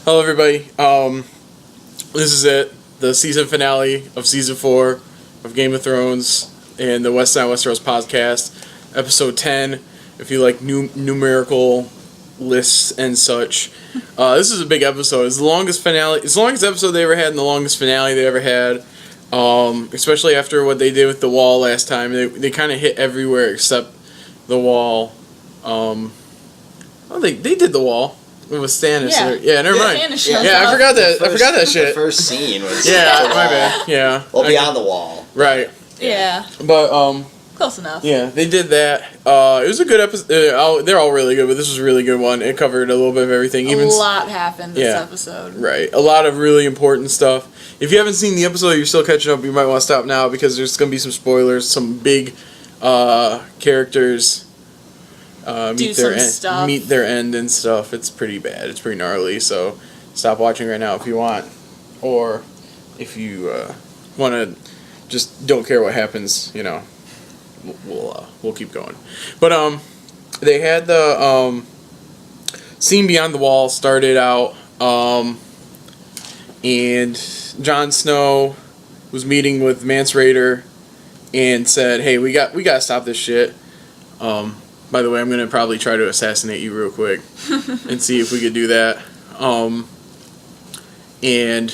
Hello, everybody. This is it. The season finale of season 4 of Game of Thrones and the Westeros podcast, episode 10. If you like numerical lists and such, this is a big episode. It's the longest finale. It's the longest episode they ever had, and the longest finale they ever had. Especially after what they did with the wall last time. They kind of hit everywhere except the wall. They did the wall. It was Stannis. Yeah, never mind. Yeah, I forgot that. I forgot that shit. The first scene was. Yeah, my bad. Yeah. Well, beyond the wall. Right. Yeah. But close enough. Yeah, they did that. It was a good episode. They're all really good, but this was a really good one. It covered a little bit of everything. A lot happened this episode. Right. A lot of really important stuff. If you haven't seen the episode, you're still catching up. You might want to stop now because there's going to be some spoilers. Some big characters. Meet their end and stuff. It's pretty bad. It's pretty gnarly. So stop watching right now if you want, or if you want to, just don't care what happens. You know, we'll keep going. But they had the scene beyond the wall started out, and Jon Snow was meeting with Mance Rayder and said, "Hey, we got to stop this shit." By the way, I'm going to probably try to assassinate you real quick and see if we could do that. They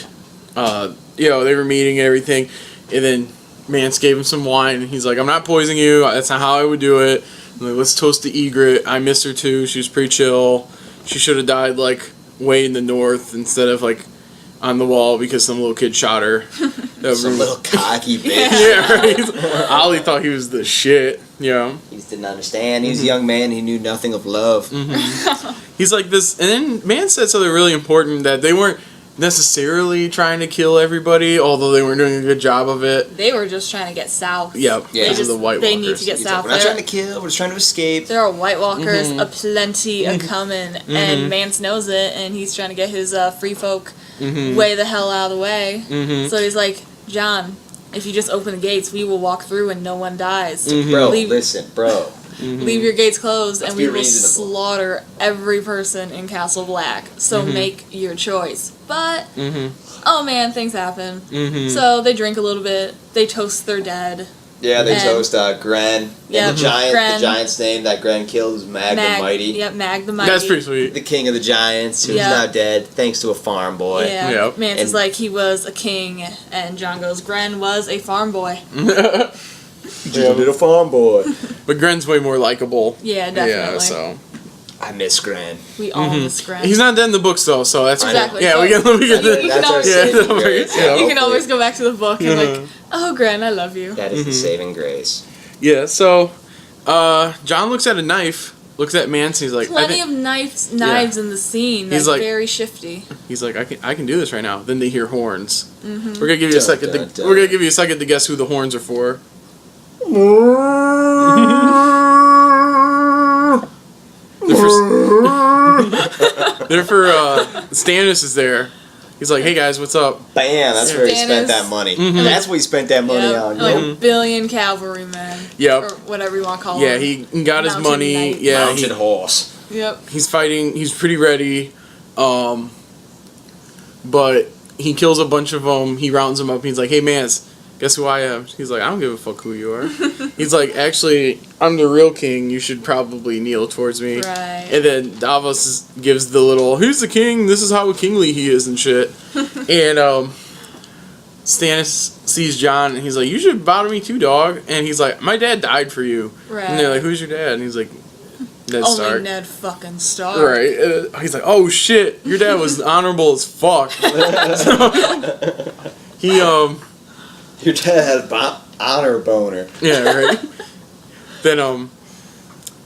were meeting and everything. And then Mance gave him some wine. And he's like, I'm not poisoning you. That's not how I would do it. I'm like, let's toast to Ygritte. I miss her too. She was pretty chill. She should have died like way in the north instead of like on the wall because some little kid shot her. Some little cocky bitch. Yeah, right. Ollie thought he was the shit. Yeah. He just didn't understand. He was a young man. He knew nothing of love. Mm-hmm. He's like this. And then Man said something really important, that they weren't necessarily trying to kill everybody, although they weren't doing a good job of it. They were just trying to get south. Yep. Yeah. The White Walkers. They need to get south. We're not trying to kill. We're just trying to escape. There are White Walkers aplenty a-coming, and Mance knows it, and he's trying to get his free folk way the hell out of the way. So he's like, John, if you just open the gates, we will walk through and no one dies. Bro, listen, bro. Leave your gates closed, Let's and we will reasonable. slaughter every person in Castle Black. So make your choice. But, oh man, things happen. So they drink a little bit. They toast their dead. Yeah, they toast Gren. Yeah, and the giant's name that Gren killed was Mag the Mighty. Yep, Mag the Mighty. That's pretty sweet. The king of the giants, who's now dead, thanks to a farm boy. Yeah, yep. Mance is like, he was a king, and John goes, Gren was a farm boy. Just a little farm boy. But Gren's way more likable. Yeah, definitely. Yeah, so. I miss Gren. We all miss Gren. He's not dead in the books, though, so that's exactly. Yeah, we can you can always go back to the book and like, oh, Gren, I love you. That is the saving grace. Yeah, so John looks at a knife, looks at Mance, he's like, plenty of knives in the scene. That's like, very shifty. He's like, I can do this right now. Then they hear horns. We're gonna give you a second. We're gonna give you a second to guess who the horns are for. They're for Stannis is there. He's like, hey guys, what's up? Bam, that's where he spent that money. That's what he spent that money on. Like a billion cavalrymen. Yep. Or whatever you want to call them. Yeah, he got his money. Knight. Yeah, Mounted horse. Yep. He's fighting. He's pretty ready. But he kills a bunch of them. He rounds them up. He's like, hey, Mance, guess who I am? He's like, I don't give a fuck who you are. He's like, actually, I'm the real king. You should probably kneel towards me. Right. And then Davos gives the little, who's the king? This is how kingly he is and shit. And Stannis sees John and he's like, you should bow to me too, dog. And he's like, my dad died for you. Right. And they're like, who's your dad? And he's like, Ned Stark. Only Ned fucking Stark. Right. He's like, oh shit, your dad was honorable as fuck. So, he Your dad had honor boner. Yeah, right. Then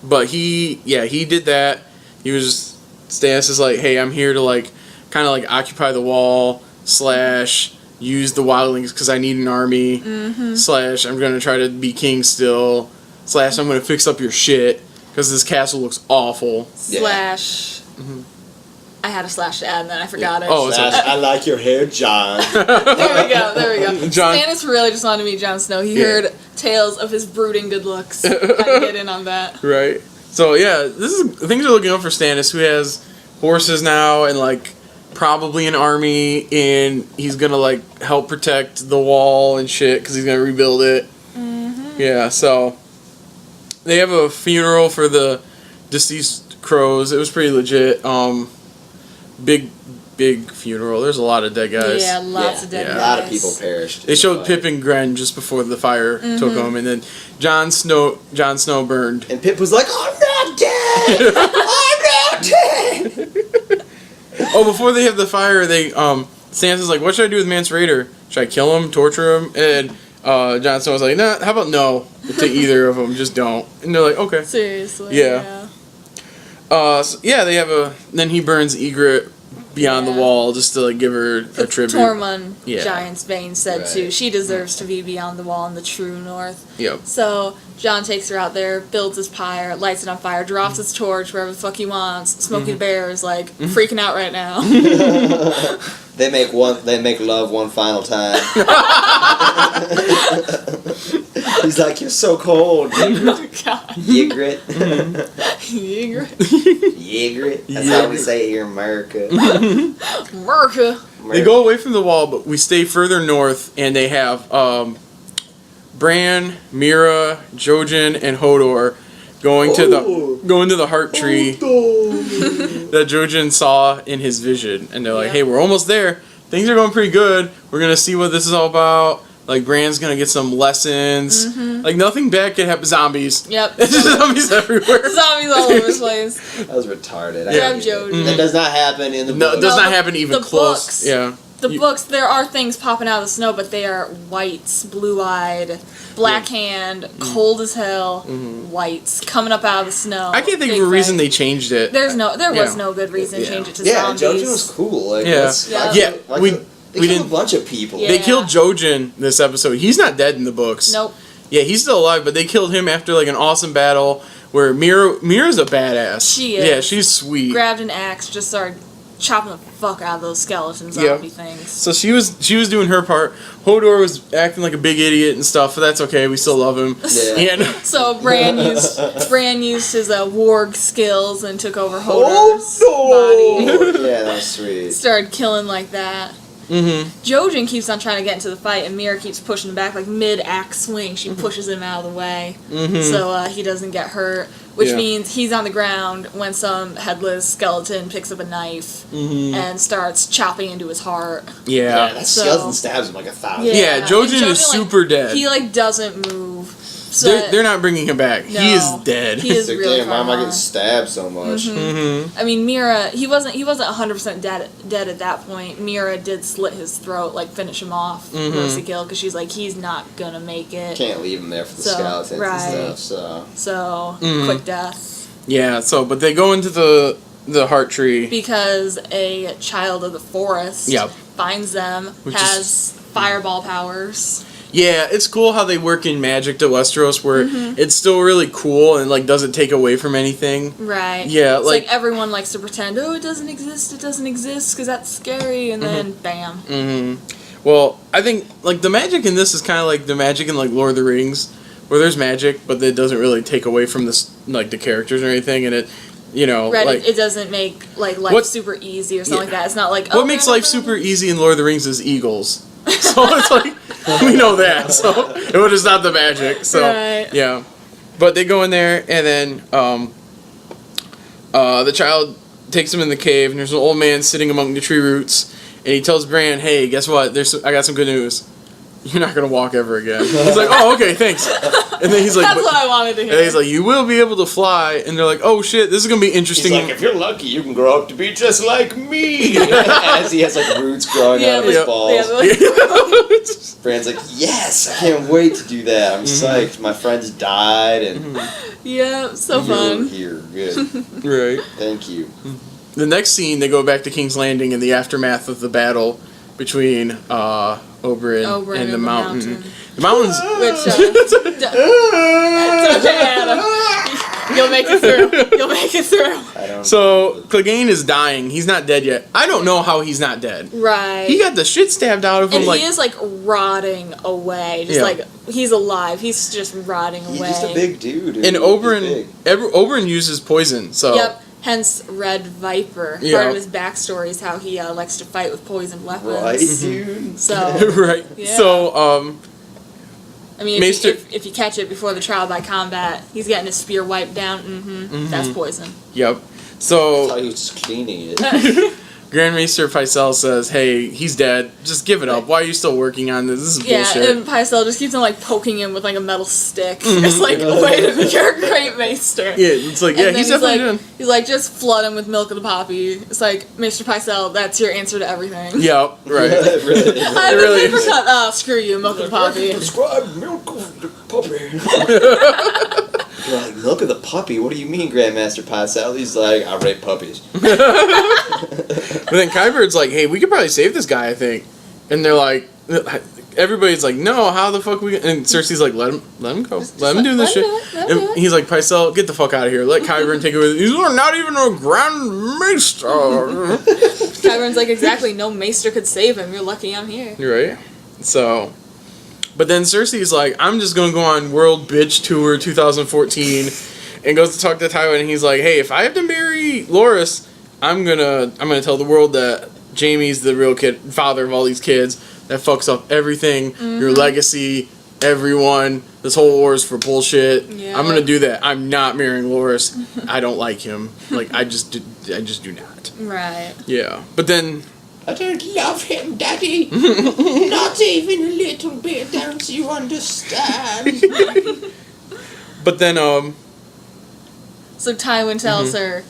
but he did that. He was just, Stannis is like, hey, I'm here to like kind of like occupy the wall / use the wildlings because I need an army / I'm gonna try to be king still / I'm gonna fix up your shit because this castle looks awful / I had a slash to add and then I forgot it. Oh, I like your hair, John. There we go. John. Stannis really just wanted to meet Jon Snow. He heard tales of his brooding good looks. Had to get in on that. Right. So yeah, things are looking up for Stannis, who has horses now and like probably an army, and he's gonna like help protect the wall and shit because he's gonna rebuild it. Mm-hmm. Yeah, so they have a funeral for the deceased crows. It was pretty legit. Big funeral. There's a lot of dead guys. Yeah, lots of dead guys. A lot of people perished. They showed Pip and Gren just before the fire took them, and then Jon Snow burned. And Pip was like, "I'm not dead. I'm not dead." Oh, before they have the fire, Sansa's like, "What should I do with Mance Rayder? Should I kill him, torture him?" And Jon Snow was like, "Nah, how about no to either of them? Just don't." And they're like, "Okay." Seriously. Yeah. They have then he burns Ygritte beyond the wall just to like give her a tribute. Tormund Giant's Bane said too, she deserves to be beyond the wall in the true north. Yep. So Jon takes her out there, builds his pyre, lights it on fire, drops his torch wherever the fuck he wants. Smokey the Bear is like freaking out right now. They make love one final time. He's like, "You're so cold." Ygritte. Ygritte. That's how we say it here in America. America. They go away from the wall, but we stay further north, and they have Bran, Mira, Jojen, and Hodor going to the heart tree that Jojen saw in his vision, and they're like, "Hey, we're almost there. Things are going pretty good. We're gonna see what this is all about. Like, Bran's gonna get some lessons. Like, nothing bad can happen. Zombies. Yep. It's just zombies everywhere. Zombies all over the place. That was retarded. Grab Jojen. That does not happen in the No, book. it does not happen even the close. Books. Yeah. The books, there are things popping out of the snow, but they are whites, blue-eyed, black-hand, cold as hell, whites coming up out of the snow. I can't think of a reason they changed it. There was no good reason to change it to zombies. Jojen was cool. Like, We killed a bunch of people. They killed Jojen this episode. He's not dead in the books. Nope. Yeah, he's still alive, but they killed him after like an awesome battle where Mira's a badass. She is. Yeah, she's sweet. Grabbed an axe, just started chopping the fuck out of those skeleton zombie things. So she was doing her part. Hodor was acting like a big idiot and stuff, but that's okay. We still love him. Yeah. And So Bran used his warg skills and took over Hodor's body. Yeah, that was sweet. Started killing like that. Jojen keeps on trying to get into the fight, and Mira keeps pushing him back. Like mid-axe swing, she pushes him out of the way, so he doesn't get hurt. Which means he's on the ground when some headless skeleton picks up a knife and starts chopping into his heart. yeah. That skeleton stabs him like 1,000. Yeah, Jojen is super dead. He doesn't move. So they're not bringing him back. No, he is dead. He is Like, really damn, why am I far getting gone. stabbed so much? I mean, Mira, he wasn't 100% dead at that point. Mira did slit his throat, like finish him off, mercy kill, because she's like, he's not gonna make it. Can't leave him there for the skeletons and stuff. So quick death. Yeah. So, but they go into the heart tree Because a child of the forest finds them, has fireball powers. Yeah, it's cool how they work in Magic to Westeros, where it's still really cool and like doesn't take away from anything. Right. Yeah, it's like everyone likes to pretend, oh, it doesn't exist, because that's scary, and then bam. Well, I think like the magic in this is kind of like the magic in like Lord of the Rings, where there's magic, but it doesn't really take away from this like the characters or anything, and it, Right, like it doesn't make like life super easy or something like that. It's not like what makes life super easy in Lord of the Rings is eagles. So it's like we know that. So it is not the magic. So yeah, but they go in there and then the child takes him in the cave and there's an old man sitting among the tree roots and he tells Bran, "Hey, guess what? I got some good news. You're not gonna walk ever again." He's like, "Oh, okay, thanks." And then he's like, "That's what I wanted to hear." And he's like, "You will be able to fly." And they're like, "Oh shit, this is gonna be interesting." He's like, "If you're lucky, you can grow up to be just like me." As he has like roots growing out of his balls. Bran's like, "Yes, I can't wait to do that. I'm psyched. My friends died, and so fun. You're here, good. Right. Thank you." The next scene, they go back to King's Landing in the aftermath of the battle between Oberyn and the mountain. The mountain's... Which, You'll make it through. So, Clegane is dying. He's not dead yet. I don't know how he's not dead. Right. He got the shit stabbed out of him. And he is, like, rotting away. Just, like, he's alive. He's just rotting away. He's just a big dude. And Oberyn uses poison, so... Yep. Hence, Red Viper. Yeah. Part of his backstory is how he likes to fight with poison weapons. Right, dude. So, right. yeah. So, I mean, Maester- if you catch it before the trial by combat, he's getting his spear wiped down. That's poison. Yep. I So, thought he was just cleaning it. Grand Maester Pycelle says, hey, he's dead. Just give it up. Why are you still working on this? This is Yeah, bullshit. and Pycelle just keeps on, like, poking him with, like, a metal stick. It's like, wait, you're a great maester. Yeah, it's like, And yeah, then he's definitely done. He's like, just flood him with milk of the poppy. It's like, Mr. Pycelle, that's your answer to everything. Yep, right. Really. I have really a paper is. cut. Screw you, milk of the poppy. Prescribe milk of the puppy. You're like, milk of the puppy? What do you mean, Grandmaster Pycelle? He's like, I rape puppies. But then Kybert's like, hey, we could probably save this guy, I think. And they're like, everybody's like, no, how the fuck we... And Cersei's like, let him go. Let him do this shit. Let him do it. And he's like, Pycelle, get the fuck out of here. Let Qyburn take it with... He's not even a Grand Maester. Kyron's like, exactly, no maester could save him. You're lucky I'm here. Right? So... But then Cersei's like, I'm just gonna go on World Bitch Tour 2014, and goes to talk to Tywin, and he's like, hey, if I have to marry Loras, I'm gonna tell the world that Jaime's the real father of all these kids that fucks up everything, your legacy, everyone. This whole war is for bullshit. Yeah. I'm gonna do that. I'm not marrying Loras. I don't like him. Like I just do not. Right. Yeah. But then. I don't love him, Daddy. Not even a little bit, don't you understand? But then So Tywin tells her,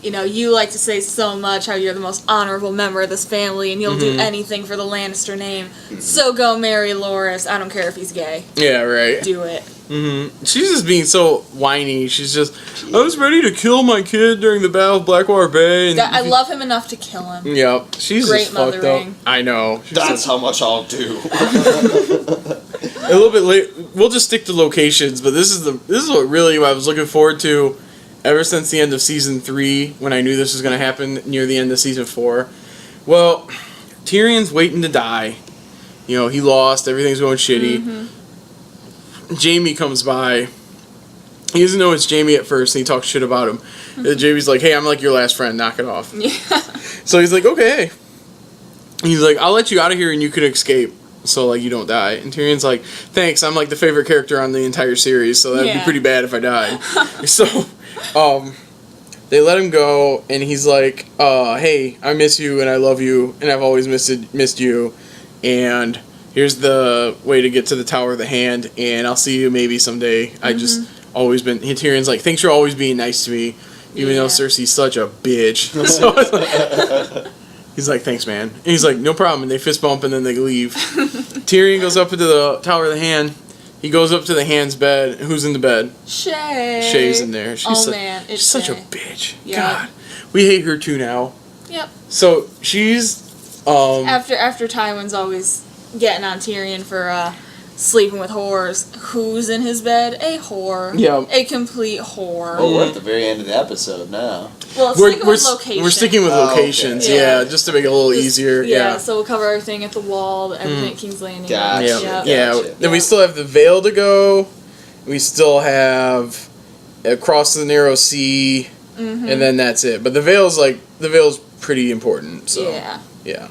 you know, you like to say so much how you're the most honorable member of this family and you'll do anything for the Lannister name. So go marry Loras. I don't care if he's gay. Yeah. Right. Do it. She's just being so whiny. She's just, I was ready to kill my kid during the Battle of Blackwater Bay. And I love him enough to kill him. Yep, she's Great just fucked up. mothering. I know. She's That's how much I'll do. a little bit late. We'll just stick to locations, but this is what really I was looking forward to ever since the end of season 3, when I knew this was going to happen near the end of season 4. Well, Tyrion's waiting to die. You know, he lost. Everything's going shitty. Jaime comes by. He doesn't know it's Jaime at first, and he talks shit about him. And Jaime's like, hey, I'm like your last friend, knock it off. Yeah. So he's like, okay. He's like, I'll let you out of here and you can escape, so like you don't die. And Tyrion's like, thanks, I'm like the favorite character on the entire series, so that'd be pretty bad if I died. So, they let him go, and he's like, hey, I miss you and I love you, and I've always missed you, and here's the way to get to the Tower of the Hand, and I'll see you maybe someday. I just always been... Tyrion's like, thanks for always being nice to me, even though Cersei's such a bitch. So it's like, he's like, thanks, man. And he's like, no problem, and they fist bump, and then they leave. Tyrion goes up into the Tower of the Hand. He goes up to the Hand's bed. Who's in the bed? Shay. Shay's in there. She's It's such Shay. a bitch. Yep. God. We hate her too now. Yep. So, she's... After Tywin's always getting on Tyrion for sleeping with whores, who's in his bed? A whore. Yeah. A complete whore. Oh, we're at the very end of the episode now. Well, sticking with location. We're sticking with locations, okay. yeah, just to make it a little easier. Yeah. So we'll cover everything at the Wall, everything at King's Landing. Gotcha. Yeah. Gotcha. Then we still have the Vale to go. We still have Across the Narrow Sea, and then that's it. But the Vale's pretty important. So Yeah. yeah.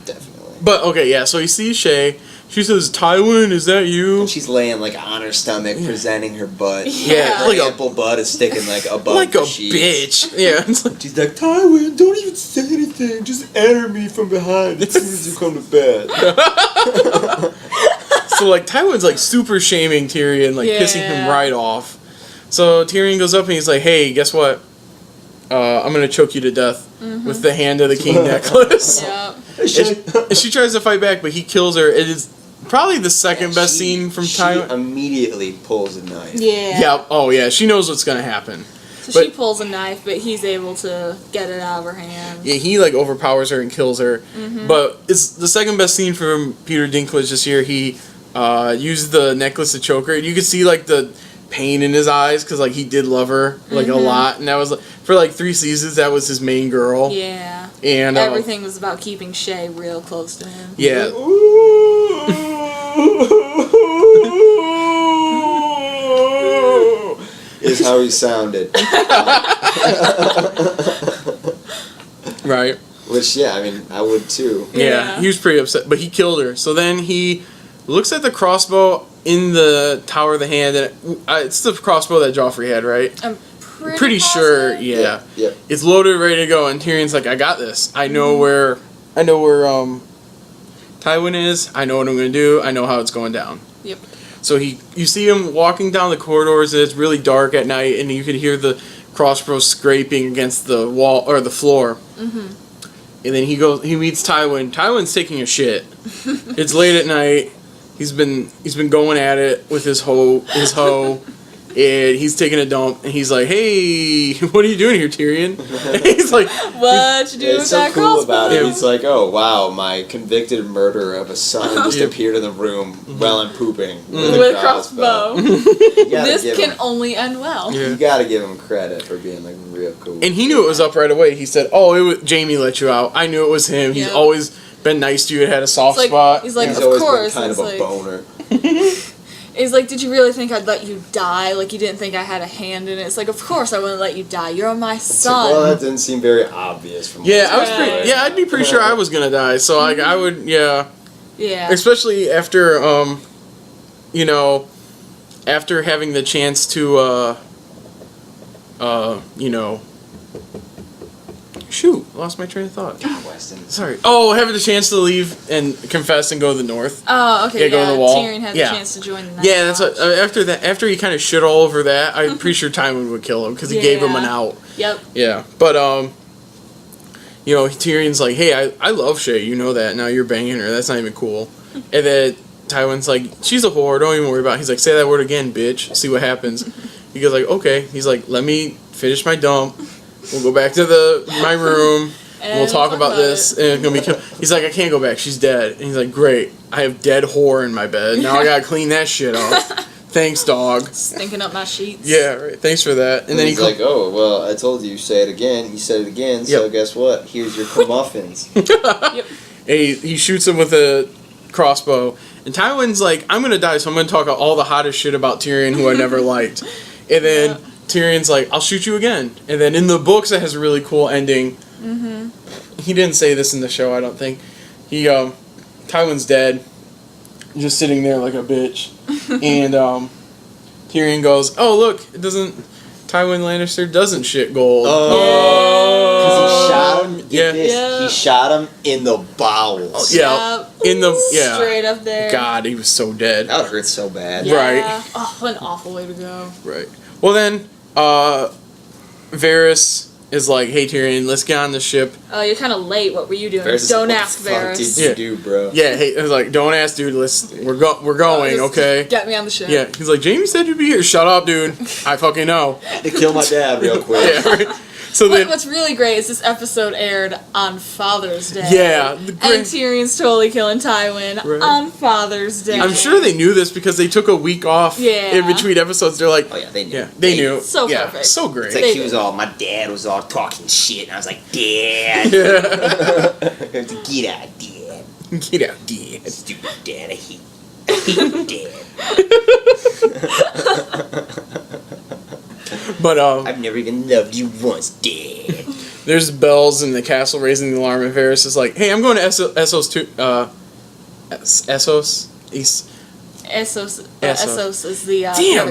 Definitely. But okay, yeah. So he sees Shay. She says, "Tywin, is that you?" And she's laying like on her stomach, presenting her butt. Yeah. Her like a ample butt is sticking like above like the a sheets. bitch. Yeah. It's like, She's like, Tywin, don't even say anything. Just enter me from behind as soon as you come to bed. so like Tywin's like super shaming Tyrion, like pissing him right off. So Tyrion goes up and he's like, "Hey, guess what? I'm gonna choke you to death with the Hand of the King necklace." Yep. And she tries to fight back, but he kills her. It is probably the second best scene from Tywin. She immediately pulls a knife. Yeah. Yeah. Oh yeah. She knows what's gonna happen. So But- she pulls a knife, but he's able to get it out of her hand. Yeah, he like overpowers her and kills her. But it's the second best scene from Peter Dinklage this year. He used the necklace to choke her. You could see like the pain in his eyes because like he did love her like a lot, and that was like, for like 3 seasons that was his main girl. Yeah. And Everything was about keeping Shay real close to him. Yeah. Is how he sounded. Right. Which, yeah, I mean, I would too. Yeah, he was pretty upset, but he killed her. So then he looks at the crossbow in the Tower of the Hand, and it's the crossbow that Joffrey had, right? I'm pretty sure, yeah. Yep. It's loaded, ready to go, and Tyrion's like, I got this. I know where Tywin is. I know what I'm going to do. I know how it's going down. Yep. So you see him walking down the corridors, and it's really dark at night, and you can hear the crossbow scraping against the wall or the floor. Mm-hmm. And then he meets Tywin. Tywin's taking a shit. It's late at night. He's been going at it with his hoe, and he's taking a dump. And he's like, "Hey, what are you doing here, Tyrion?" And he's like, "What you do with that cool crossbow?" about it. He's like, "Oh wow, my convicted murderer of a son just appeared in the room while I'm pooping with a crossbow." This can only end well. Yeah. You gotta give him credit for being like real cool. And he knew it was up right away. He said, "Oh, it was Jaime let you out. I knew it was him. He's always been nice to you. It had a soft spot." He's like, he's "Of always course." been kind of a boner. He's like, "Did you really think I'd let you die? Like, you didn't think I had a hand in it?" It's like, "Of course I wouldn't let you die. You're my son." Well, that didn't seem very obvious from I'd be pretty sure I was gonna die. So like, I would, yeah. Especially after, after having the chance to, shoot, lost my train of thought. God, Weston. Sorry. Oh, having the chance to leave and confess and go to the north. Oh, okay. Go to the wall. Tyrion had the chance to join the Night Watch. That's what. After he kind of shit all over that, I'm pretty sure Tywin would kill him because he gave him an out. Yep. Yeah, but Tyrion's like, "Hey, I love Shay. You know that. Now you're banging her. That's not even cool." And then Tywin's like, "She's a whore. Don't even worry about it." He's like, "Say that word again, bitch. See what happens." He goes like, "Okay." He's like, "Let me finish my dump. We'll go back to my room. And we'll talk about this. And it's gonna be killed." He's like, "I can't go back. She's dead." And he's like, "Great. I have dead whore in my bed. Now I gotta clean that shit off. Thanks, dog." Stinking up my sheets. Yeah, right. Thanks for that. And then he's like, "Oh, well, I told you. Say it again." He said it again. So guess what? Here's your comeuppance. Yep. And he shoots him with a crossbow. And Tywin's like, "I'm gonna die, so I'm gonna talk all the hottest shit about Tyrion, who I never liked." And then Tyrion's like, "I'll shoot you again." And then in the books, it has a really cool ending. Mm-hmm. He didn't say this in the show, I don't think. Tywin's dead, just sitting there like a bitch. And Tyrion goes, "Oh, look, Tywin Lannister doesn't shit gold." Because he shot him. Yeah. He shot him in the bowels. Yeah. Straight up there. God, he was so dead. That hurt so bad. Yeah. Right. Oh, what an awful way to go. Right. Well then, Varys is like, "Hey Tyrion, let's get on the ship." Oh, you're kind of late. What were you doing? Varys Don't ask Varys. What did you do, bro? Yeah, hey, I was like, "Don't ask, dude. We're going, okay?" Get me on the ship. Yeah, he's like, "Jaime said you'd be here." "Shut up, dude. I fucking know." I had to kill my dad real quick. Yeah, right. So then, what's really great is this episode aired on Father's Day. Yeah. And Tyrion's totally killing Tywin on Father's Day. I'm sure they knew this because they took a week off in between episodes. They're like, "Oh yeah, they knew." Yeah, they knew. So perfect. So great. It's like my dad was all talking shit, and I was like, "Dad, get out, Dad. Get out, Dad. Stupid dad, I hate Dad." But I've never even loved you once, Dad. There's bells in the castle raising the alarm, and Varys is like, "Hey, I'm going to Essos too." Essos? Essos is the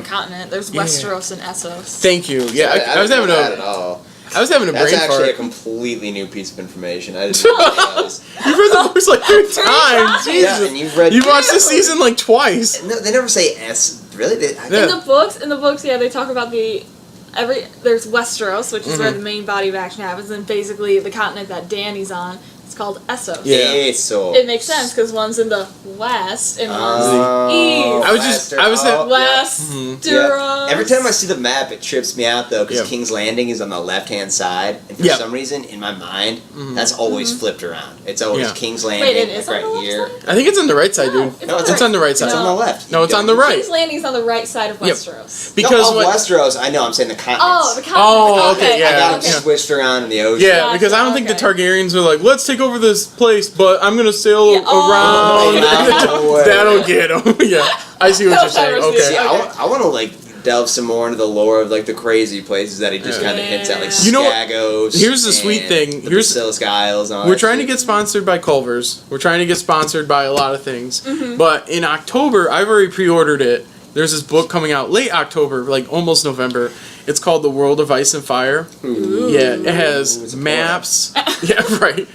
continent. There's Westeros and Essos. Thank you. Yeah, I was having that at all. I was having a brain fart. That's actually a completely new piece of information. I didn't realize. You've read the books like 3 times. Jesus. Yeah, and you've watched the season like twice. No, they never say S. Really? In the books, they talk about there's Westeros, which is where the main body of action happens, and basically the continent that Dany's on. It's called Essos. Yeah. So it makes sense because one's in the west and one's in the east. Westeros. Yeah. Every time I see the map, it trips me out though because King's Landing is on the left-hand side, and for some reason in my mind, that's always flipped around. It's always King's Landing. Wait, it is right on the here. left side? I think it's on the right side, dude. No, it's on the right side. It's on the left. No, it's on the right. King's Landing's on the right side of Westeros. Because Westeros, I know. I'm saying the continents. Oh, the continents. Oh, okay, yeah. I got them switched around in the ocean. Yeah, because I don't think the Targaryens are like, "Let's take over this place, but I'm gonna sail around." That'll get them. Yeah, I see what you're saying. Okay. See, I want to delve some more into the lore of like the crazy places that he just kind of hints at, like Skagos. Here's the sweet thing. Here's Basilisk Isles. And all we're that trying shit. to get sponsored by Culver's. We're trying to get sponsored by a lot of things. But in October, I've already pre-ordered it. There's this book coming out late October, like almost November. It's called The World of Ice and Fire. Ooh. Yeah, it has maps. Yeah, right.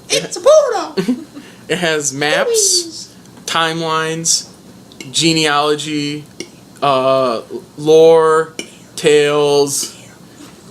It's a portal. It has maps, timelines, genealogy, lore, tales,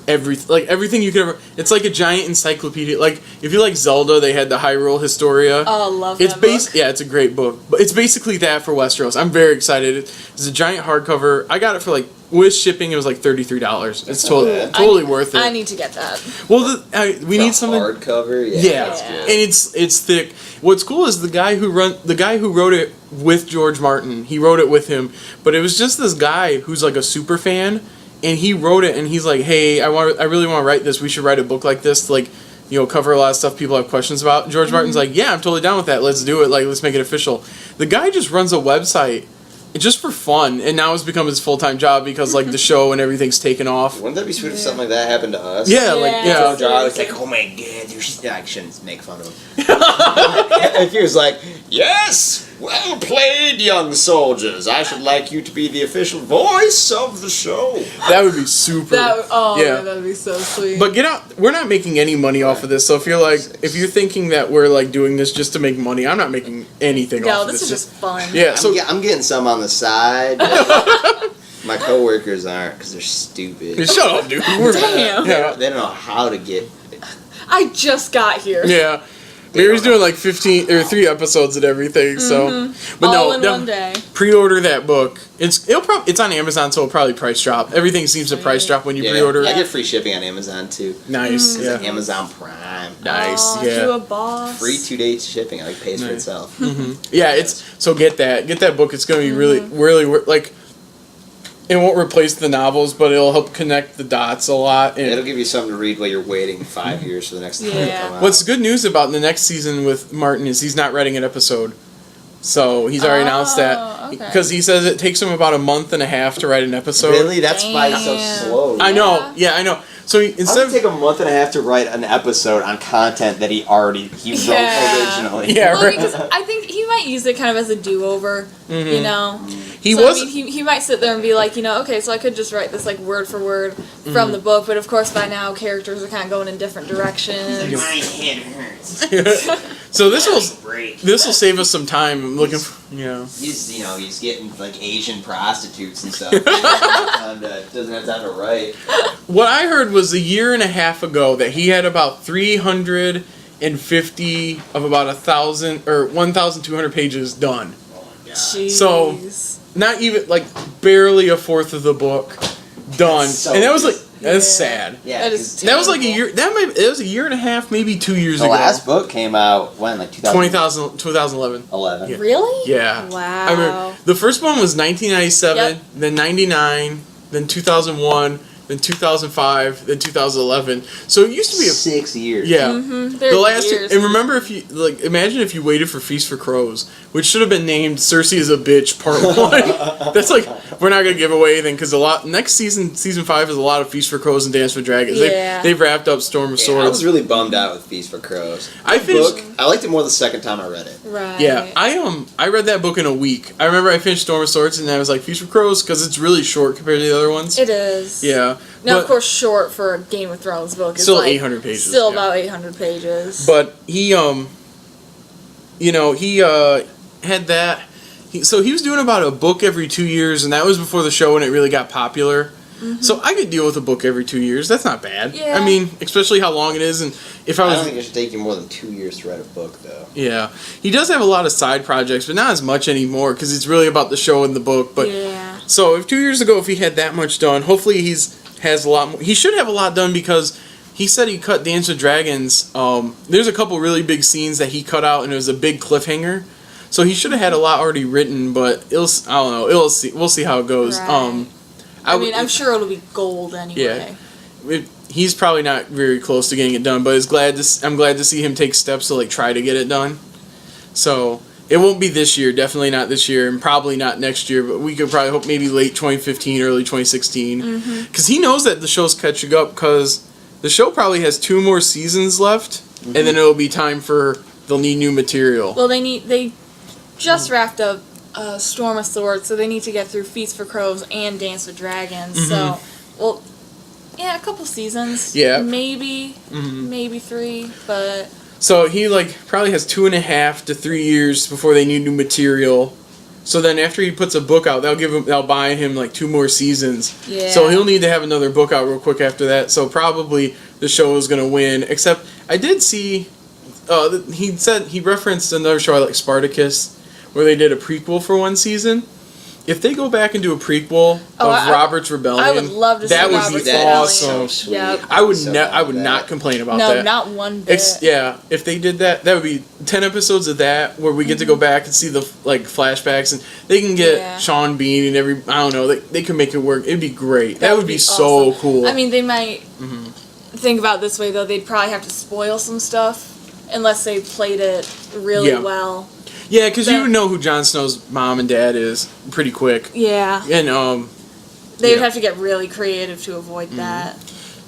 everything you could ever. It's like a giant encyclopedia. Like if you like Zelda, they had the Hyrule Historia. Oh, love it's that book. Yeah, it's a great book. But it's basically that for Westeros. I'm very excited. It's a giant hardcover. I got it for like with shipping. It was like $33. It's totally worth it. I need to get that. Well, we need something hardcover. Yeah, and it's thick. What's cool is the guy who wrote it with George Martin. He wrote it with him, but it was just this guy who's like a super fan, and he wrote it, and he's like, "Hey, I really want to write this. We should write a book like this, to, like, you know, cover a lot of stuff people have questions about." And George Martin's like, "Yeah, I'm totally down with that. Let's do it. Like, let's make it official." The guy just runs a website. Just for fun, and now it's become his full-time job because like the show and everything's taken off. Wouldn't that be sweet if something like that happened to us? Yeah, I was like, oh my god, I shouldn't make fun of him. If he was like, yes, well played, young soldiers. I should like you to be the official voice of the show. That would be super. That would be so sweet. But get out. We're not making any money off of this, so if you're thinking that we're like doing this just to make money, I'm not making anything off of this. No, this is just fun. Yeah, so I'm getting some on the side. My coworkers aren't because they're stupid. Shut up, dude. Damn. Yeah. They don't know how to get. I just got here. Yeah. Mary's doing like 3 episodes and everything, so. But all in one day. Pre-order that book. It's on Amazon, so it'll probably price drop. Everything seems to price drop when you pre-order. I get free shipping on Amazon too. Nice. It's like Amazon Prime. Nice. Yeah. You a boss. Free 2 days shipping. It pays for itself. Yeah, so get that book. It's gonna be really like. It won't replace the novels, but it'll help connect the dots a lot. And it'll give you something to read while you're waiting 5 years for the next time to come out. What's good news about the next season with Martin is he's not writing an episode. So he's already announced that. Because he says it takes him about a month and a half to write an episode. Really? That's why he's so slow. I know. Yeah, I know. So instead of take a month and a half to write an episode on content that he wrote originally. Yeah, right. Because I think he might use it kind of as a do-over, you know? He might sit there and be like, you know, okay, so I could just write this like word for word from the book, but of course by now characters are kind of going in different directions. My head hurts. So this will save us some time looking for, He's getting like Asian prostitutes and stuff. Doesn't have time to write. What I heard was a year and a half ago that he had about 350 of about 1,000 or 1,200 pages done. Jeez. So not even like barely a fourth of the book done, and that was like that's sad. Yeah, that was like a year. It was a year and a half, maybe 2 years ago. The last book came out when, like 2011. 11. Yeah. Really? Yeah. Wow. I remember the first one was 1997, then 99, then 2001. Then 2005, then 2011. So it used to be 6 years. Yeah. The last year, and remember imagine if you waited for Feast for Crows, which should have been named Cersei is a Bitch Part 1. That's like, we're not going to give away anything because next season 5 is a lot of Feast for Crows and Dance for Dragons. Yeah. They've wrapped up Storm of Swords. I was really bummed out with Feast for Crows. I liked it more the second time I read it. Right. Yeah. I read that book in a week. I remember I finished Storm of Swords and I was like, Feast for Crows, because it's really short compared to the other ones. It is. Yeah. Now, of course, short for a Game of Thrones book is still like 800 pages. Still about 800 pages. But he had that. So he was doing about a book every 2 years, and that was before the show when it really got popular. So I could deal with a book every 2 years. That's not bad. Yeah. I mean, especially how long it is, and if I don't think it should take you more than 2 years to write a book, though. Yeah, he does have a lot of side projects, but not as much anymore because it's really about the show and the book. But so if 2 years ago, if he had that much done, hopefully has a lot more. He should have a lot done because he said he cut Dance with Dragons. There's a couple really big scenes that he cut out, and it was a big cliffhanger. So he should have had a lot already written, but I don't know. We'll see how it goes. Right. I'm sure it'll be gold anyway. Yeah. He's probably not very close to getting it done, but I'm glad to see him take steps to like try to get it done. So It won't be this year, definitely not this year, and probably not next year, but we could probably hope maybe late 2015, early 2016. Because he knows that the show's catching up, because the show probably has 2 more seasons left, and then it'll be time they'll need new material. Well, they just wrapped up Storm of Swords, so they need to get through Feast for Crows and Dance with Dragons. So, well, yeah, a couple seasons. Yeah. Maybe 3, but... So he probably has 2.5 to 3 years before they need new material. So then after he puts a book out, they'll buy him 2 more seasons. Yeah. So he'll need to have another book out real quick after that. So probably the show is gonna win. Except I did see, he referenced another show I like, Spartacus, where they did a prequel for 1 season. If they go back and do a prequel of Robert's Rebellion, I would love to see Robert's Robert's Rebellion. Awesome. So Yep. I would not complain about that. No, not one bit. If they did that, that would be 10 episodes of that where we get to go back and see the flashbacks, and they can get Sean Bean and I don't know, they can make it work. It'd be great. That would be so awesome. cool. I mean, they might think about it this way though. They'd probably have to spoil some stuff unless they played it really well. Yeah, because you would know who Jon Snow's mom and dad is pretty quick. Yeah. And they would have to get really creative to avoid that.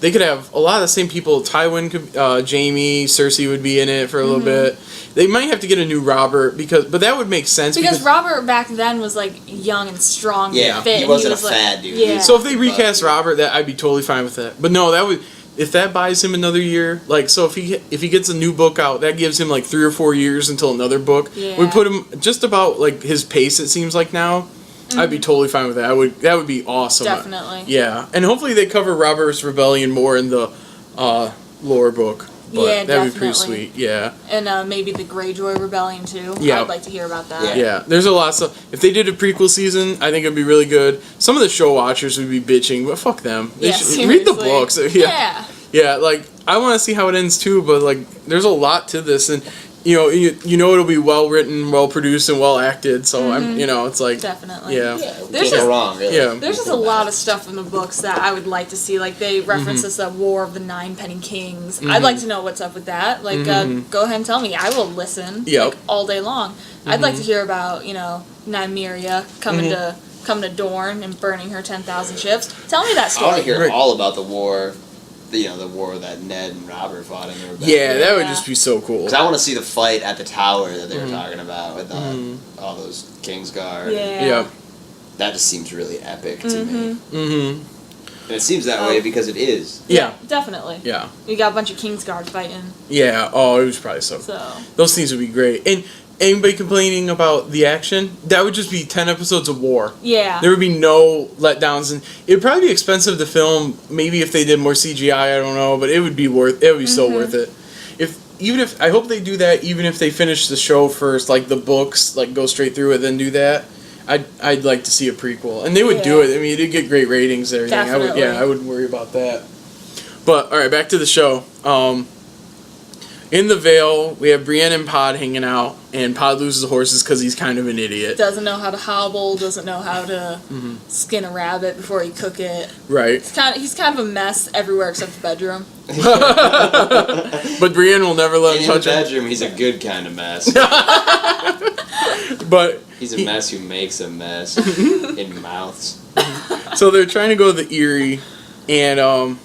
They could have a lot of the same people. Tywin could, Jaime, Cersei would be in it for a little bit. They might have to get a new Robert but that would make sense because Robert back then was young and strong. Yeah, and fit, he wasn't and a fat dude. Yeah. So if they recast Robert, I'd be totally fine with that. But no, that would. If that buys him another year, so if he gets a new book out, that gives him 3 or 4 years until another book. Yeah. We put him just about his pace. It seems like now, I'd be totally fine with that. That would be awesome. Definitely. Yeah, and hopefully they cover Robert's Rebellion more in the lore book. But that'd be pretty sweet. Yeah. And maybe the Greyjoy Rebellion too. Yeah. I'd like to hear about that. Yeah, there's a lot of stuff. If they did a prequel season, I think it'd be really good. Some of the show watchers would be bitching, but fuck them. They should read the books. Yeah. Yeah, I want to see how it ends too, but there's a lot to this, and you know it'll be well written, well produced, and well acted. So it's definitely. Yeah. There's can't go wrong. Really. Yeah. There's just a lot of stuff in the books that I would like to see. They reference this War of the Nine Penny Kings. I'd like to know what's up with that. Go ahead and tell me. I will listen. Yep. All day long. I'd like to hear about Nymeria coming to Dorne and burning her 10,000 ships. Tell me that story. I want to hear all about the war. The war that Ned and Robert fought in the rebellion. Yeah, that would just be so cool. Because I want to see the fight at the tower that they were talking about with all those Kingsguard. Yeah. That just seems really epic to me. And it seems that way because it is. Yeah. Definitely. Yeah. You got a bunch of Kingsguard fighting. Yeah. Oh, it was probably so. Those scenes would be great. And anybody complaining about the action, that would just be 10 episodes of war. Yeah. There would be no letdowns, and it would probably be expensive to film. Maybe if they did more CGI, I don't know, but it would be so worth it. If I hope they do that, even if they finish the show first, the books, go straight through it, then do that. I'd like to see a prequel, and they would do it. I mean, it'd get great ratings and everything. Definitely. I wouldn't worry about that. But all right, back to the show. In the Vale, we have Brienne and Pod hanging out, and Pod loses the horses because he's kind of an idiot. Doesn't know how to hobble, doesn't know how to skin a rabbit before he cook it. Right. He's kind of a mess everywhere except the bedroom. But Brienne will never let him touch it. In the bedroom, he's a good kind of mess. But he's a mess who makes a mess in mouths. So they're trying to go to the Eyrie, and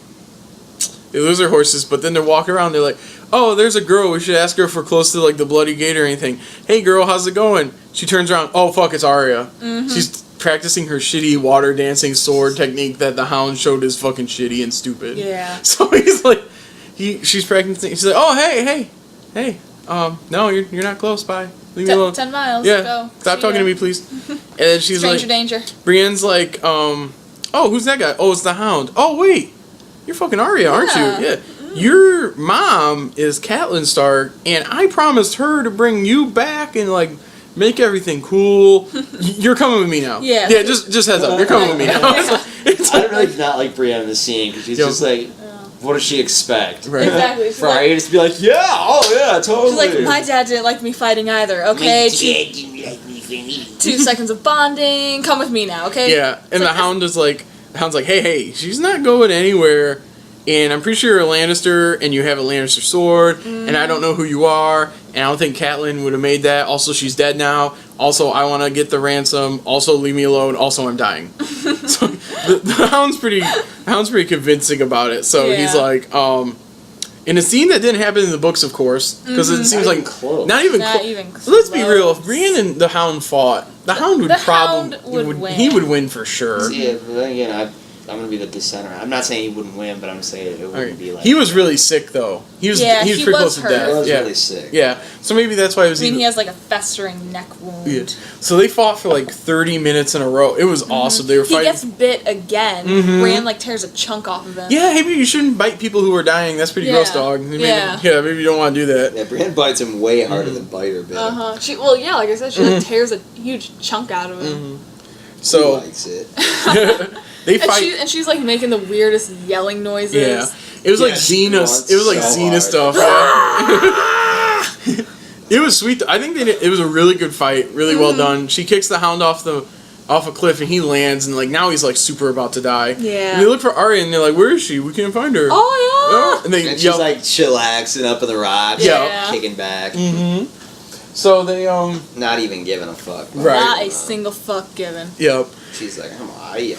they lose their horses, but then they're walking around, they're like, oh, there's a girl, we should ask her if we're close to the Bloody Gate or anything. Hey girl, how's it going? She turns around, oh fuck, it's Arya. She's practicing her shitty water dancing sword technique that the Hound showed is fucking shitty and stupid. Yeah. So he's like, she's practicing, she's like, oh hey, no, you're not close, bye. Leave me alone. 10 miles, yeah, go. Stop talking to me, please. And then she's Stranger like, danger. Brienne's like, oh, who's that guy? Oh, it's the Hound. Oh, wait, you're fucking Arya, aren't you? Yeah. Your mom is Catelyn Stark, and I promised her to bring you back and make everything cool. You're coming with me now. Yeah. Yeah. Just heads up. You're coming with me now. I really not like Brienne in the scene because she's just like, what does she expect? Right. Exactly. For Arya just to be like, yeah, totally. She's like, my dad didn't like me fighting either. Okay. My dad didn't like me fighting. 2 seconds of bonding. Come with me now. Okay. Yeah. And the Hound's like, hey, she's not going anywhere. and I'm pretty sure you're a Lannister, and you have a Lannister sword, and I don't know who you are, and I don't think Catelyn would have made that. Also, she's dead now. Also, I want to get the ransom. Also, leave me alone. Also, I'm dying. So the Hound's pretty convincing about it. So he's like, in a scene that didn't happen in the books, of course, because it seems like not even close. Let's be real. If Brienne and the Hound fought, the Hound would win. He would win for sure. Yeah, but again, I'm gonna be the dissenter. I'm not saying he wouldn't win, but I'm saying it wouldn't be like. He was really sick though. He was pretty close to death. He was really sick. Yeah, so maybe that's why he was. he has like a festering neck wound. Yeah. So they fought for like 30 minutes in a row. It was awesome. They were fighting. He gets bit again. Brienne like tears a chunk off of him. Yeah, maybe you shouldn't bite people who are dying. That's pretty gross, dog. Maybe you don't want to do that. Yeah, Brienne bites him way harder than Biter bit. Like I said, she like tears a huge chunk out of him. So he likes it. They fight, and she's like making the weirdest yelling noises. Yeah, it was like Xena. It was like Xena stuff. It was sweet. I think it was a really good fight. Really well done. She kicks the Hound off a cliff, and he lands, and like now he's like super about to die. Yeah. And they look for Arya, and they're like, "Where is she? We can't find her." Oh yeah. And she's like chillaxing up in the rocks, kicking back. So they not even giving a fuck. Right. Not a single fuck given. Yep. She's like, I'm Arya.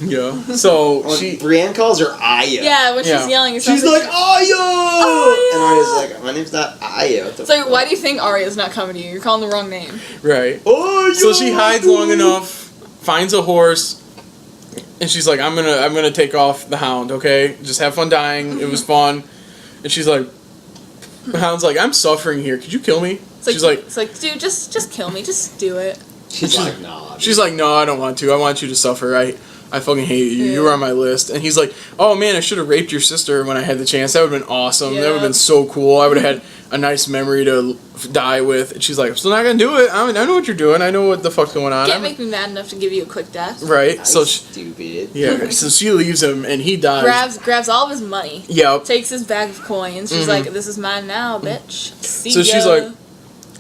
Yeah. So Brienne calls her Arya. Yeah, when she's yelling, she's like Arya. And Arya's like, my name's not Arya. So why do you think Arya's not coming to you? You're calling the wrong name. Right. Arya. So she hides long enough, finds a horse, and she's like, I'm gonna take off the Hound. Okay, just have fun dying. It was fun. And she's like, the Hound's like, I'm suffering here. Could you kill me? It's like, dude, just kill me. Just do it. She's like, nah. She's like, no, I don't want to. I want you to suffer. I fucking hate you. You were on my list. And he's like, oh man, I should have raped your sister when I had the chance. That would have been awesome. That would have been so cool. I would have had a nice memory to die with. And she's like, I'm still not gonna do it. I know what you're doing. I know what the fuck's going on. Can't make me mad enough to give you a quick death. Right. So stupid. Yeah. So she leaves him, and he dies. Grabs all of his money. Yep. Takes his bag of coins. She's like, this is mine now, bitch. See so ya.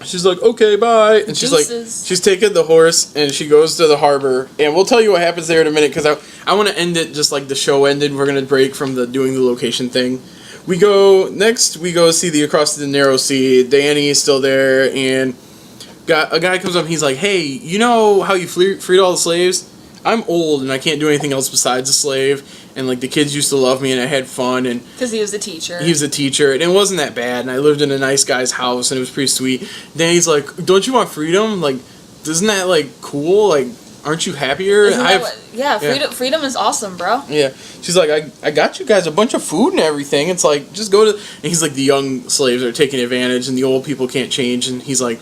She's like, okay, bye. And she's like, she's taking the horse, and she goes to the harbor. And we'll tell you what happens there in a minute, because I want to end it just like the show ended. We're going to break from doing the location thing. We go see the Across the Narrow Sea. Dany is still there, and a guy comes up, and he's like, hey, you know how you freed all the slaves? I'm old, and I can't do anything else besides a slave. And like the kids used to love me, and I had fun, and because he was a teacher. He was a teacher, and it wasn't that bad. And I lived in a nice guy's house, and it was pretty sweet. Then he's like, "Don't you want freedom? Like, isn't that like cool? Like, aren't you happier?" Freedom is awesome, bro. Yeah, she's like, I got you guys a bunch of food and everything. It's like, just go to. And he's like, the young slaves are taking advantage, and the old people can't change. And he's like,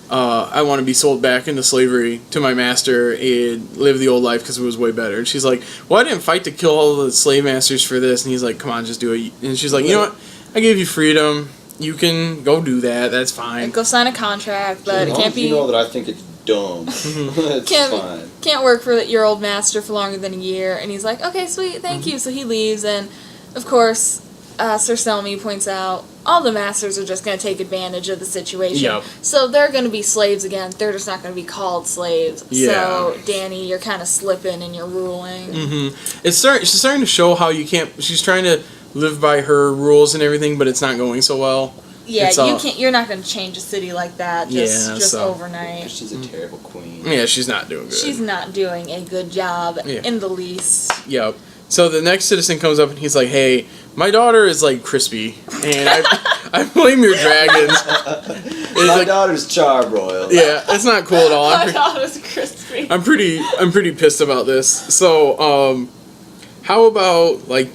I want to be sold back into slavery to my master and live the old life because it was way better. And she's like, well, I didn't fight to kill all the slave masters for this. And he's like, come on, just do it. And she's like, you know what? I gave you freedom. You can go do that. That's fine. Go sign a contract, but it can't be. You know that I think it's dumb. It's fine. Can't work for your old master for longer than a year. And he's like, okay, sweet, thank you. So he leaves, and of course, Sir Selmy points out all the masters are just going to take advantage of the situation. Yep. So they're going to be slaves again. They're just not going to be called slaves. Yeah. So, Dany, you're kind of slipping in your ruling. Mm-hmm. She's starting to show how you can't... She's trying to live by her rules and everything, but it's not going so well. Yeah, you're not going to change a city like that just overnight. She's a terrible queen. Yeah, she's not doing good. She's not doing a good job in the least. Yep. So the next citizen comes up and he's like, hey, my daughter is like crispy, and I blame your dragons. My daughter's charbroiled. Yeah, it's not cool at all. My daughter's crispy. I'm pretty pissed about this. So, how about like,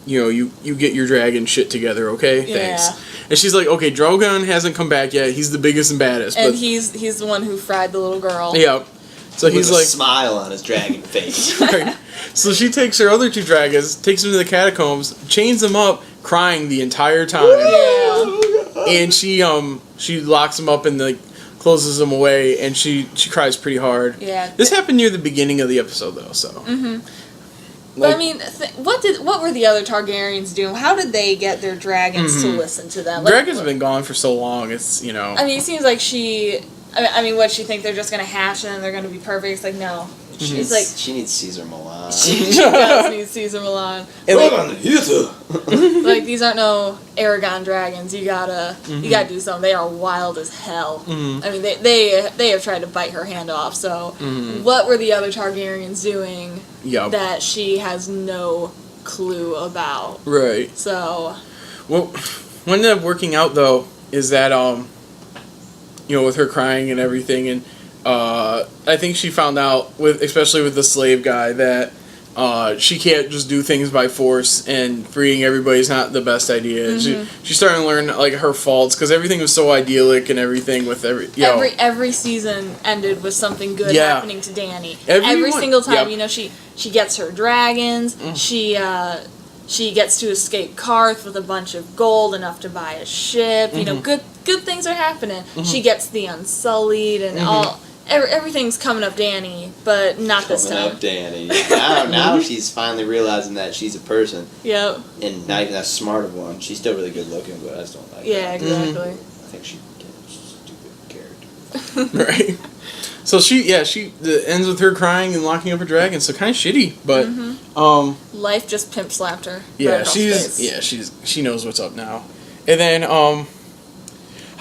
you get your dragon shit together, okay? Thanks. Yeah. And she's like, okay, Drogon hasn't come back yet. He's the biggest and baddest. And he's the one who fried the little girl. Yeah. So he's like a smile on his dragon face. Right. So she takes her other two dragons, takes them to the catacombs, chains them up, crying the entire time. Yeah. And she locks them up and like closes them away, and she cries pretty hard. Yeah. This happened near the beginning of the episode though, so. Mhm. But I mean, what were the other Targaryens doing? How did they get their dragons to listen to them? Like, dragons have been gone for so long. It's I mean, it seems like she. I mean, what she think they're just gonna hatch and then they're gonna be perfect? It's like no. She He's needs, like, she needs Caesar Milan. she does need Caesar Milan. Like, these aren't no Aragon dragons. You gotta do something. They are wild as hell. I mean, they have tried to bite her hand off. So, what were the other Targaryens doing that she has no clue about? Right. So, well, what ended up working out though is that with her crying and everything, and I think she found out especially with the slave guy that she can't just do things by force, and freeing everybody's not the best idea. She's starting to learn like her faults because everything was so idyllic and everything with every season ended with something good happening to Dany. Every single time, she gets her dragons. She gets to escape Karth with a bunch of gold, enough to buy a ship. Good things are happening. She gets the Unsullied and all. Everything's coming up Dany, but not this time. Coming up Dany. Now she's finally realizing that she's a person. Yep. And not even that smart of one. She's still really good looking, but I just don't like her. Yeah, exactly. I think she's a stupid character. Right. So she ends with her crying and locking up her dragon. So kind of shitty, but life just pimp slapped her. Yeah, she knows what's up now. And then how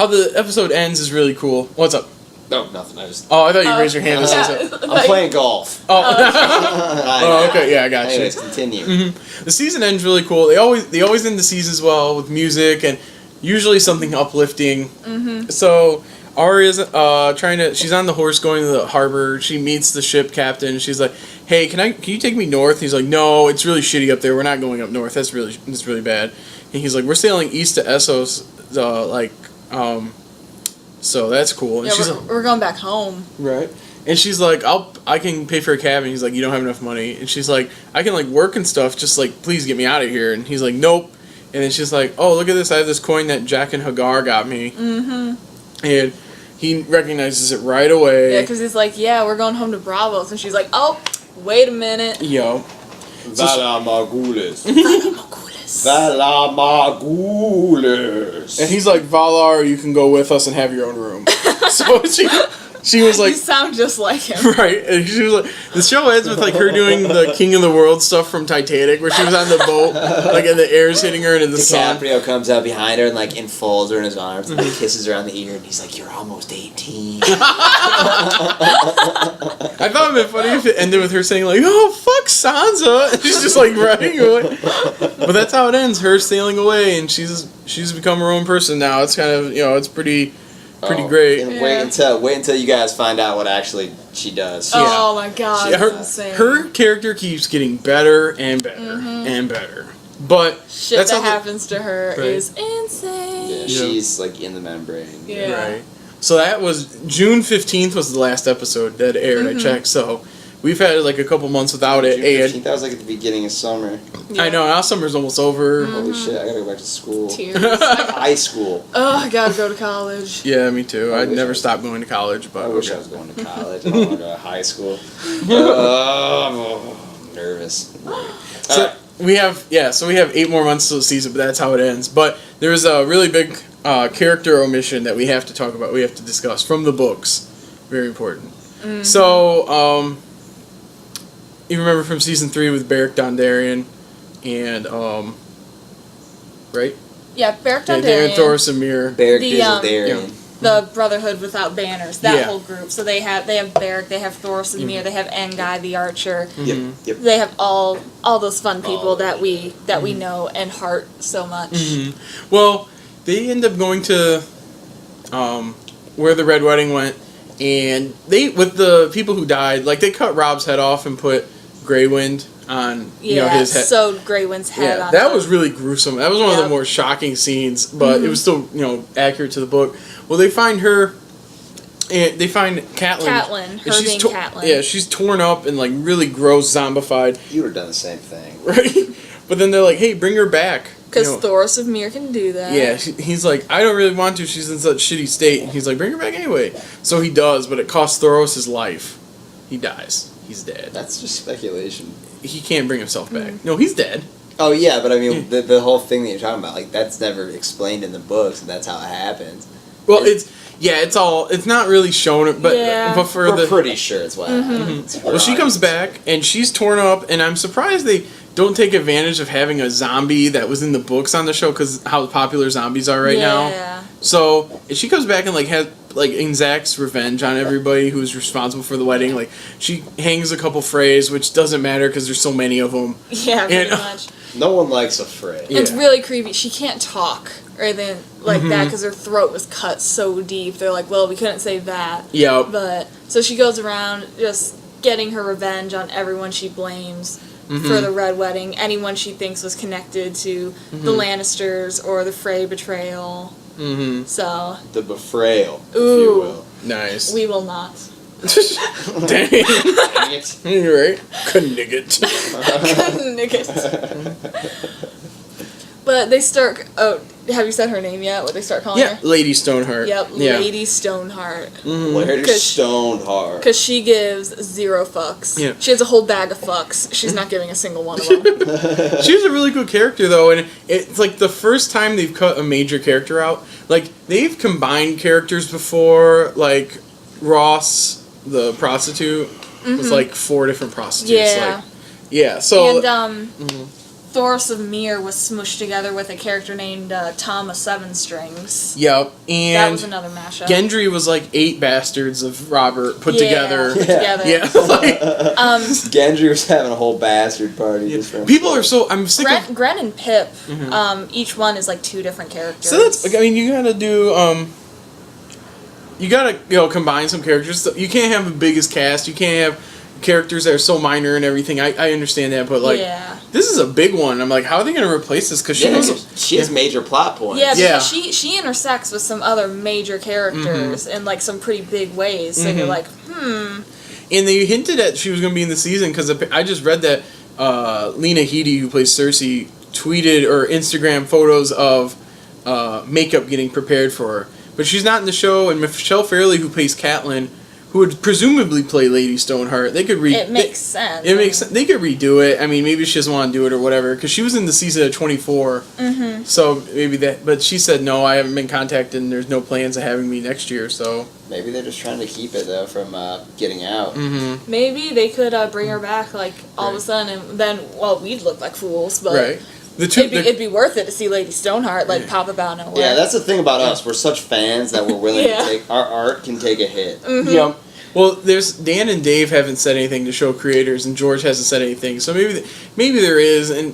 the episode ends is really cool. What's up? No, nothing. I thought you raised your hand to say something. I'm playing golf. Okay, yeah, I got you. Anyways, continue. The season ends really cool. They always end the seasons well with music and usually something uplifting. So Arya's she's on the horse going to the harbor. She meets the ship captain. She's like, "Hey, can you take me north?" He's like, "No, it's really shitty up there. We're not going up north. That's really bad." And he's like, "We're sailing east to Essos, so that's cool." And she's like, we're going back home. Right. And she's like, I can pay for a cab. And he's like, "You don't have enough money." And she's like, "I can like work and stuff. Just like, please get me out of here." And he's like, "Nope." And then she's like, "Oh, look at this. I have this coin that Jack and Hagar got me." And he recognizes it right away. Yeah, because he's like, "Yeah, we're going home to Bravos." And she's like, "Oh, wait a minute." Yo. Vala Margulis. Vala Margulis. And he's like, "Valar, you can go with us and have your own room." So she was like, "You sound just like him." Right. And she was like, the show ends with like her doing the King of the World stuff from Titanic, where she was on the boat, like, and the air's hitting her and in the sun. DiCaprio comes up behind her and like enfolds her in his arms and kisses her on the ear, and he's like, "You're almost 18." I thought it'd been funny if it ended with her saying like, "Oh, fuck Sansa," and she's just like running away. But that's how it ends, her sailing away, and she's become her own person now. It's kind of, it's pretty great. And wait until you guys find out what actually she does. Oh my god, insane. Her character keeps getting better and better and better. But shit that happens to her is insane. Yeah, she's like in the membrane. Yeah. Right. So that was June 15th was the last episode that aired. I checked. So we've had like a couple months without it. June 15th, that was like at the beginning of summer. Yeah. I know, now summer's almost over. Holy shit, I gotta go back to school. Tears. High school. Oh, I gotta go to college. Yeah, me too. I'd never stopped going to college, but I wish I was going to college. I don't want to go to high school. I'm nervous. So we have 8 more months to the season, but that's how it ends. But there's a really big character omission that we have to talk about. We have to discuss from the books. Very important. So you remember from season 3 with Beric Dondarrion and right? Yeah, Beric Dondarrion. Thoros and Myr. Beric Dondarrion. The Brotherhood Without Banners, that whole group. So they have Beric, they have Thoros and Myr, they have Engai the Archer. Yep. They have all those fun people that we know and heart so much. Well, they end up going to where the Red Wedding went, and they, with the people who died, like they cut Rob's head off and put Greywind on his head. Sewed Greywind's head on. That was really gruesome. That was one of the more shocking scenes, but it was still accurate to the book. Well, they find her, and they find Catelyn. Catelyn. Yeah, she's torn up and like really gross, zombified. You would have done the same thing, right? But then they're like, "Hey, bring her back." Because Thoros of Myr can do that. Yeah, he's like, "I don't really want to. She's in such shitty state." And he's like, "Bring her back anyway." So he does, but it costs Thoros his life. He dies. He's dead. That's just speculation. He can't bring himself back. No, he's dead. Oh yeah, but I mean, the whole thing that you're talking about, like, that's never explained in the books, and that's how it happens. Well, it's not really shown, but for we're pretty sure it's what happens. Well, she comes back and she's torn up, and I'm surprised they don't take advantage of having a zombie that was in the books on the show because how popular zombies are right now. So she comes back and has exacts revenge on everybody who's responsible for the wedding. Like she hangs a couple Freys, which doesn't matter because there's so many of them. Yeah, pretty much. No one likes a Frey. It's really creepy. She can't talk or anything like that because her throat was cut so deep. They're like, well, we couldn't save that. Yeah. But so she goes around just getting her revenge on everyone she blames for the Red Wedding, anyone she thinks was connected to the Lannisters or the Frey betrayal. So the betrayal, if ooh, you will. Nice. We will not. Dang. Dang it. You're right. Couldn't-nig-it. But they start. Oh, have you said her name yet? What they start calling her? Lady Stoneheart. Yep, Lady Stoneheart. Lady Stoneheart. Because she gives 0 fucks. Yeah. She has a whole bag of fucks. She's not giving a single one of them. She was a really good character, though, and it's like the first time they've cut a major character out. Like, they've combined characters before, like Ross, the prostitute, was like 4 different prostitutes. Yeah. So... And, Thoros of Myr was smushed together with a character named Tom of Seven Strings. Yep, and that was another mashup. Gendry was like 8 bastards of Robert put together. Yeah. Gendry was having a whole bastard party. Just for people are so... I'm sick of... Gren and Pip, each one is like 2 different characters. So that's... I mean, you gotta do... you gotta, combine some characters. You can't have the biggest cast. You can't have characters that are so minor and everything. I understand that, but this is a big one. I'm like, how are they going to replace this? Because she has major plot points. Yeah, because she intersects with some other major characters in like some pretty big ways. So you're like, And they hinted at she was going to be in the season because I just read that Lena Headey, who plays Cersei, tweeted or Instagram photos of makeup getting prepared for her. But she's not in the show, and Michelle Fairley, who plays Catelyn, who would presumably play Lady Stoneheart, they could it makes sense. It makes sense. They could redo it. I mean, maybe she doesn't want to do it or whatever, because she was in the season of 24. So maybe that. But she said no. I haven't been contacted, and there's no plans of having me next year. So maybe they're just trying to keep it though from getting out. Maybe they could bring her back like all of a sudden, and then we'd look like fools, but it'd be worth it to see Lady Stoneheart pop up out of nowhere. Yeah, that's the thing about us. We're such fans that we're willing to take our art can take a hit. Yeah. Well, Dan and Dave haven't said anything to show creators, and George hasn't said anything. So maybe there is, and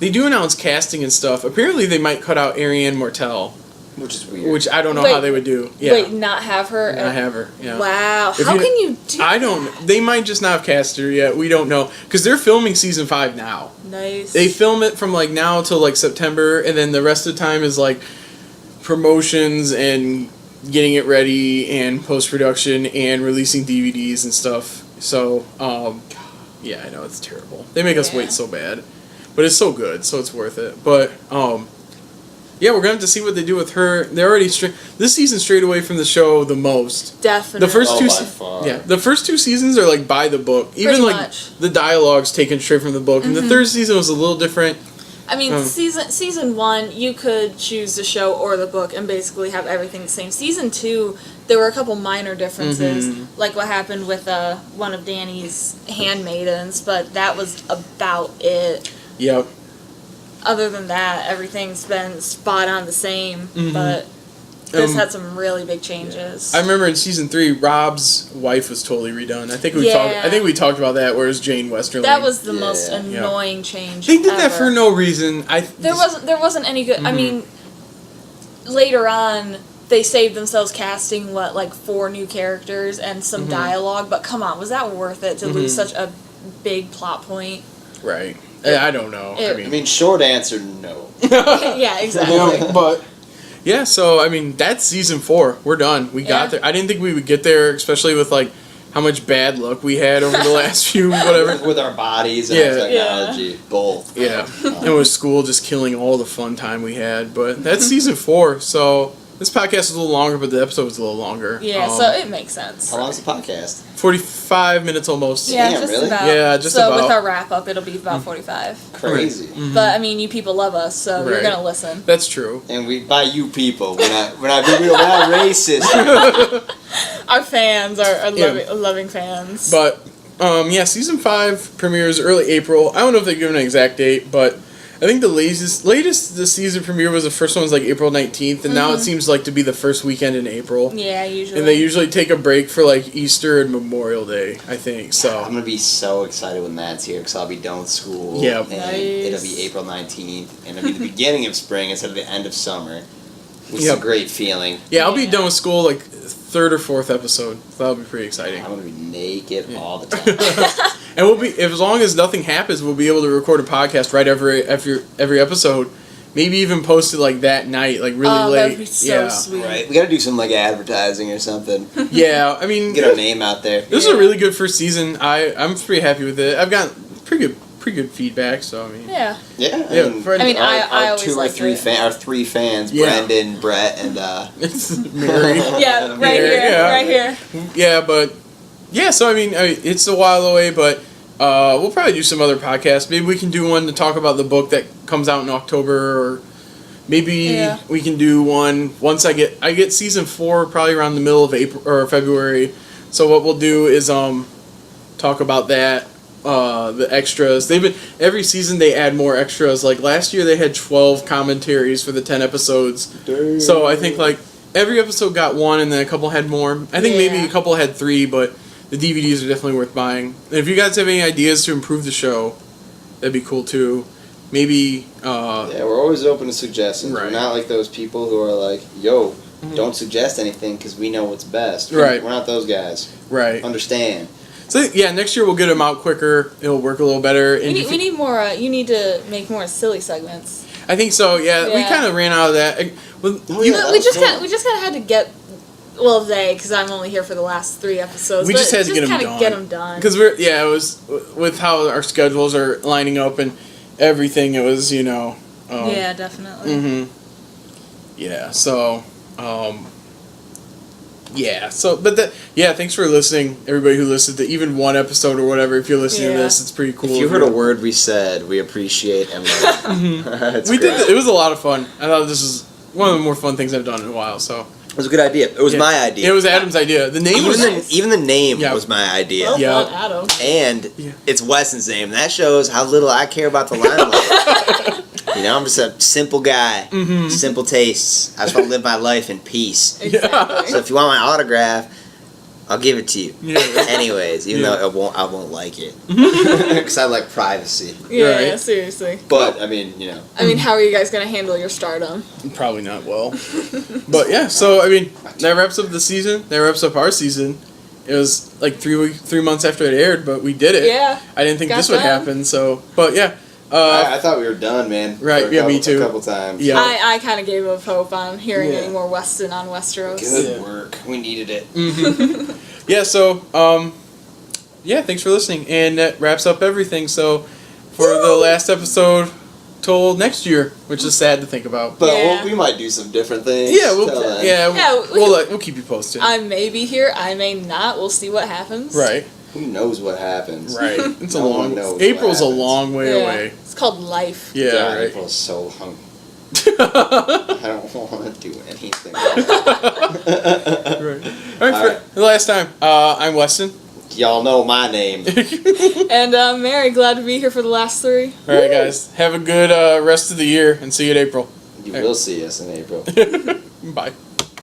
they do announce casting and stuff. Apparently, they might cut out Arianne Martell, which is weird. Which I don't know how they would do. Yeah. Wait, not have her? Not have her. Yeah. Wow, how can you do that? I don't. They might just not have cast her yet. We don't know because they're filming season 5 now. Nice. They film it from now till September, and then the rest of the time is promotions and getting it ready and post-production and releasing DVDs and stuff. So, I know it's terrible. They make us wait so bad. But it's so good, so it's worth it. But, we're going to have to see what they do with her. They're already this season strayed away from the show the most. Definitely. The first the first 2 seasons are by the book. Even pretty much. The dialogue's taken straight from the book. And the 3rd season was a little different. I mean, season 1, you could choose the show or the book and basically have everything the same. Season 2, there were a couple minor differences, like what happened with one of Dany's handmaidens, but that was about it. Yep. Other than that, everything's been spot on the same, but this had some really big changes. I remember in season 3, Rob's wife was totally redone. I think we talked about that. Whereas Jane Westerling. That was the most annoying change. They did that for no reason. There wasn't any good. I mean, later on, they saved themselves casting 4 new characters and some dialogue. But come on, was that worth it to lose such a big plot point? Right. I don't know. I mean, short answer, no. Yeah, exactly. But. Yeah, so, I mean, that's season 4. We're done. We got there. I didn't think we would get there, especially with, how much bad luck we had over the last few, whatever. With our bodies and our technology, both. Yeah. And with school just killing all the fun time we had. But that's season 4, so This podcast is a little longer, but the episode was a little longer. Yeah, so it makes sense. How long is the podcast? 45 minutes almost. Yeah, Damn, just really? about. Yeah, just so about. with our wrap up, it'll be about 45. Crazy. Mm-hmm. But I mean, you people love us, so you're Right. gonna listen. That's true. And by you people, we're not racist. Our fans are Yeah. loving fans. But, season 5 premieres early April. I don't know if they've given an exact date, but I think the latest the season premiere was the first one was like April 19th, and now it seems like to be the first weekend in April. Yeah, usually. And they usually take a break for like Easter and Memorial Day, I think. So I'm gonna be so excited when Matt's here because I'll be done with school. Yeah. And it'll be April 19th, and it'll be the beginning of spring instead of the end of summer, which is a great feeling. Yeah, I'll be done with school like 3rd or 4th episode. So that'll be pretty exciting. I'm gonna be naked all the time. And we'll be, as long as nothing happens, we'll be able to record a podcast right every episode. Maybe even post it like that night, like really late. That'd be so sweet. Right, we gotta do some like advertising or something. Yeah, I mean, Get our name out there. this is a really good first season. I'm pretty happy with it. I've got pretty good feedback. So I mean, Yeah. Yeah, Yeah, I mean, I our always two or liked three it. our 3 fans, Yeah. Brendan, Brett, and it's Mary. Yeah, right Mary, here, yeah. right here. Yeah, but yeah. So I mean, it's a while away, but we'll probably do some other podcasts. Maybe we can do one to talk about the book that comes out in October, or maybe we can do one once I get season 4 probably around the middle of April or February. So what we'll do is talk about that. The extras. Every season they add more extras. Like last year they had 12 commentaries for the 10 episodes. Dang. So I think like every episode got 1 and then a couple had more. I think maybe a couple had 3, but the DVDs are definitely worth buying. And if you guys have any ideas to improve the show, that'd be cool too. Maybe yeah, we're always open to suggestions. Right. We're not like those people who are like, yo, don't suggest anything because we know what's best. Right. We're not those guys. right. Understand. So yeah, next year we'll get them out quicker. It'll work a little better. We need more. You need to make more silly segments. I think so. Yeah, we Yeah. kind of ran out of that. Well, Oh, you- yeah. We just kind of had to get. Well, because I'm only here for the last 3 episodes. We but just had to get 'em kinda done. get them done. Because it was with how our schedules are lining up and everything. It was Yeah, definitely. Mm-hmm. Yeah. So. Yeah. So, thanks for listening, everybody who listened to even one episode or whatever. If you're listening to this, it's pretty cool. If you heard a word we said, we appreciate and love it. We did. It was a lot of fun. I thought this was one of the more fun things I've done in a while. So It was a good idea. It was my idea. It was Adam's idea. The name was Even the name Yeah. was my idea. Well Yeah. done, Adam. And it's Weston's name. That shows how little I care about the limelight. I'm just a simple guy. Simple tastes. I just want to live my life in peace. Exactly. So if you want my autograph, I'll give it to you. Yeah. Anyways, even though I won't like it. Because I like privacy. Yeah, Right. seriously. But, I mean, I mean, how are you guys going to handle your stardom? Probably not well. But yeah, so I mean, that wraps up the season. That wraps up our season. It was like 3 months after it aired, but we did it. Yeah. I didn't think Got this would done. happen. So, but yeah. I thought we were done, man. Right, For a yeah, couple, me too. A couple times. Yeah. I kind of gave up hope on hearing Yeah. any more Weston on Westeros. Good Yeah. work. We needed it. Yeah. So thanks for listening, and that wraps up everything. So for the last episode till next year, which is sad to think about. But Yeah. we might do some different things. Yeah, till then. we'll keep you posted. I may be here, I may not. We'll see what happens. Right. Who knows what happens? Right. It's No a one long. knows what April's a happens. long way Yeah. away. It's called life. Yeah. God, Right. April's so hungry. I don't want to do anything. Right. All right. Alright. For the last time, I'm Weston. Y'all know my name. And Mary, glad to be here for the last 3. All right, guys. Have a good rest of the year, and see you in April. You will see us in April. Bye.